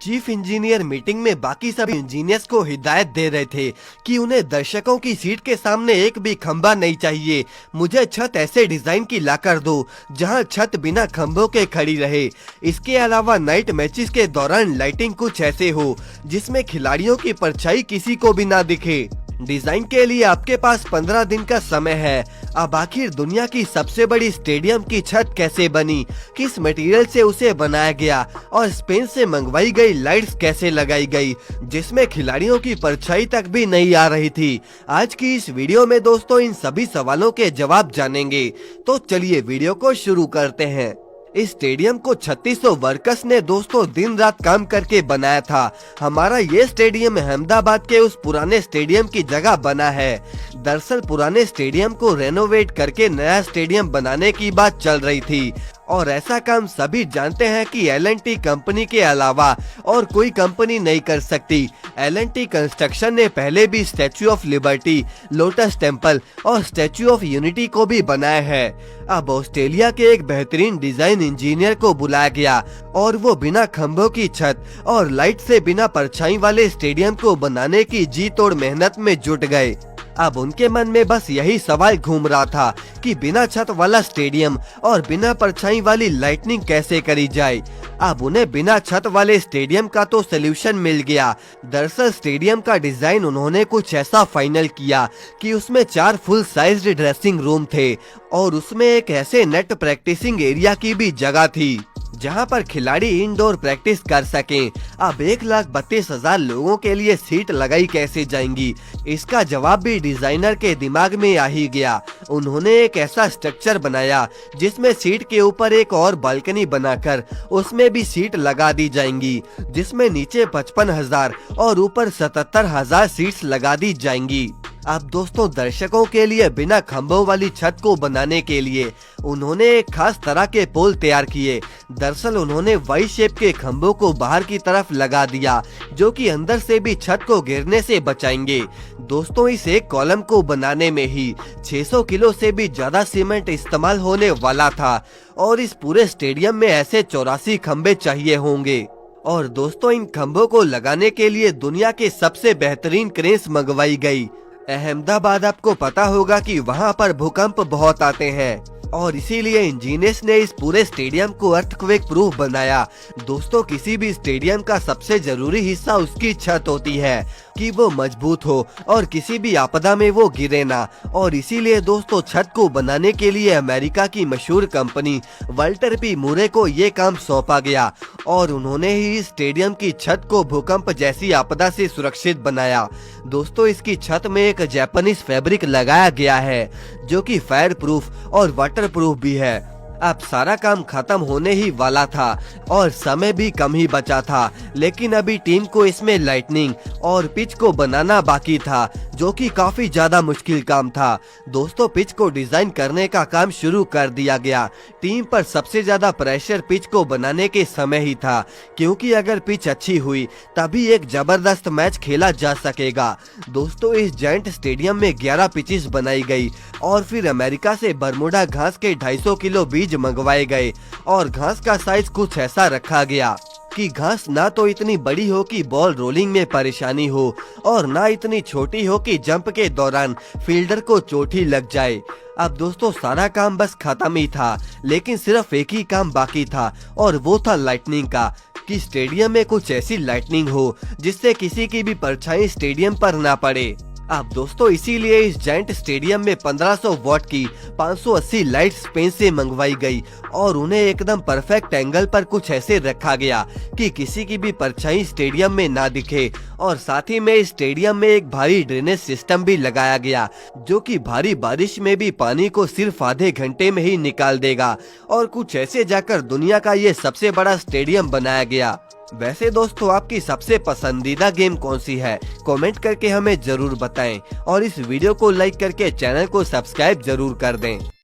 Chief engineer meeting में बाकी सभी इंजीनियर्स को हिदायत दे रहे थे कि उन्हें दर्शकों की सीट के सामने एक भी खंभा नहीं चाहिए। मुझे छत ऐसे डिजाइन की लाकर दो जहां छत बिना खंभों के खड़ी रहे। इसके अलावा नाइट मैचेस के दौरान लाइटिंग कुछ ऐसे हो जिसमें खिलाड़ियों की परछाई किसी को भी ना दिखे। डिजाइन के लिए आपके पास 15 दिन का समय है। अब आखिर दुनिया की सबसे बड़ी स्टेडियम की छत कैसे बनी, किस मटेरियल से उसे बनाया गया और स्पेन से मंगवाई गई लाइट्स कैसे लगाई गई जिसमें खिलाड़ियों की परछाई तक भी नहीं आ रही थी। आज की इस वीडियो में दोस्तों इन सभी सवालों के जवाब जानेंगे। तो चलिए वीडियो को शुरू करते हैं। इस स्टेडियम को 3600 वर्कर्स ने दोस्तों दिन रात काम करके बनाया था। हमारा ये स्टेडियम अहमदाबाद के उस पुराने स्टेडियम की जगह बना है। दरअसल पुराने स्टेडियम को रेनोवेट करके नया स्टेडियम बनाने की बात चल रही थी और ऐसा काम सभी जानते हैं कि L&T कंपनी के अलावा और कोई कंपनी नहीं कर सकती। L&T कंस्ट्रक्शन ने पहले भी statue of liberty, lotus temple और स्टैच्यू ऑफ यूनिटी को भी बनाया है। अब ऑस्ट्रेलिया के एक बेहतरीन डिजाइन इंजीनियर को बुलाया गया और वो बिना खंभों की छत और लाइट से बिना परछाई वाले स्टेडियम को बनाने की जी तोड़ मेहनत में जुट गए। अब उनके मन में बस यही सवाल घूम रहा था कि बिना छत वाला स्टेडियम और बिना परछाई वाली लाइटनिंग कैसे करी जाए। अब उन्हें बिना छत वाले स्टेडियम का तो सोल्यूशन मिल गया। दरअसल स्टेडियम का डिजाइन उन्होंने कुछ ऐसा फाइनल किया कि उसमें 4 फुल साइज्ड ड्रेसिंग रूम थे और उसमें एक ऐसे नेट प्रैक्टिसिंग एरिया की भी जगह थी जहां पर खिलाड़ी इंडोर प्रैक्टिस कर सकें। अब 1,32,000 लोगों के लिए सीट लगाई कैसे जाएंगी, इसका जवाब भी डिजाइनर के दिमाग में आ ही गया। उन्होंने एक ऐसा स्ट्रक्चर बनाया जिसमें सीट के ऊपर एक और बालकनी बनाकर उसमें भी सीट लगा दी जाएंगी, जिसमें नीचे 55,000 और ऊपर 77,000 सीट्स लगा दी जाएंगी। अब दोस्तों दर्शकों के लिए बिना खंभों वाली छत को बनाने के लिए उन्होंने एक खास तरह के पोल तैयार किए। दरअसल उन्होंने वाई शेप के खंभों को बाहर की तरफ लगा दिया जो कि अंदर से भी छत को गिरने से बचाएंगे। दोस्तों इस एक कॉलम को बनाने में ही 600 किलो से भी ज्यादा सीमेंट इस्तेमाल होने वाला था और इस पूरे स्टेडियम में ऐसे 84 खंभे चाहिए होंगे। और दोस्तों इन खंभों को लगाने के लिए दुनिया के सबसे बेहतरीन क्रेन्स मंगवाई गई। अहमदाबाद आपको पता होगा कि वहां पर भूकंप बहुत आते हैं और इसीलिए इंजीनियर्स ने इस पूरे स्टेडियम को अर्थक्वेक प्रूफ बनाया। दोस्तों किसी भी स्टेडियम का सबसे जरूरी हिस्सा उसकी छत होती है कि वो मजबूत हो और किसी भी आपदा में वो गिरे ना। और इसीलिए दोस्तों छत को बनाने के लिए अमेरिका की मशहूर कंपनी वाल्टर पी मूरे को ये काम सौंपा गया और उन्होंने ही इस स्टेडियम की छत को भूकंप जैसी आपदा से सुरक्षित बनाया। दोस्तों इसकी छत में एक जापानीज फैब्रिक लगाया गया है जो कि फायर प्रूफ और वाटर प्रूफ भी है। अब सारा काम खत्म होने ही वाला था और समय भी कम ही बचा था, लेकिन अभी टीम को इसमें लाइटनिंग और पिच को बनाना बाकी था जो कि काफी ज्यादा मुश्किल काम था। दोस्तों पिच को डिजाइन करने का काम शुरू कर दिया गया। टीम पर सबसे ज्यादा प्रेशर पिच को बनाने के समय ही था क्योंकि अगर पिच अच्छी हुई तभी एक जबरदस्त मैच खेला जा सकेगा। दोस्तों इस जायंट स्टेडियम में 11 पिचेस बनाई गई और फिर अमेरिका से बरमूडा घास के 250 किलो बीज मंगवाए गए और घास का साइज कुछ ऐसा रखा गया कि घास ना तो इतनी बड़ी हो कि बॉल रोलिंग में परेशानी हो और ना इतनी छोटी हो कि जंप के दौरान फील्डर को चोट ही लग जाए। अब दोस्तों सारा काम बस खत्म ही था, लेकिन सिर्फ एक ही काम बाकी था और वो था लाइटनिंग का, कि स्टेडियम में कुछ ऐसी लाइटनिंग हो जिससे किसी की भी परछाई स्टेडियम पर ना पड़े। अब दोस्तों इसीलिए इस जायंट स्टेडियम में 1500 वॉट की 580 लाइट स्पेन से मंगवाई गई और उन्हें एकदम परफेक्ट एंगल पर कुछ ऐसे रखा गया कि किसी की भी परछाई स्टेडियम में ना दिखे। और साथ ही में इस स्टेडियम में एक भारी ड्रेनेज सिस्टम भी लगाया गया जो कि भारी बारिश में भी पानी को सिर्फ आधे घंटे में ही निकाल देगा और कुछ ऐसे जाकर दुनिया का ये सबसे बड़ा स्टेडियम बनाया गया। वैसे दोस्तों आपकी सबसे पसंदीदा गेम कौन सी है, कमेंट करके हमें जरूर बताएं और इस वीडियो को लाइक करके चैनल को सब्सक्राइब जरूर कर दें।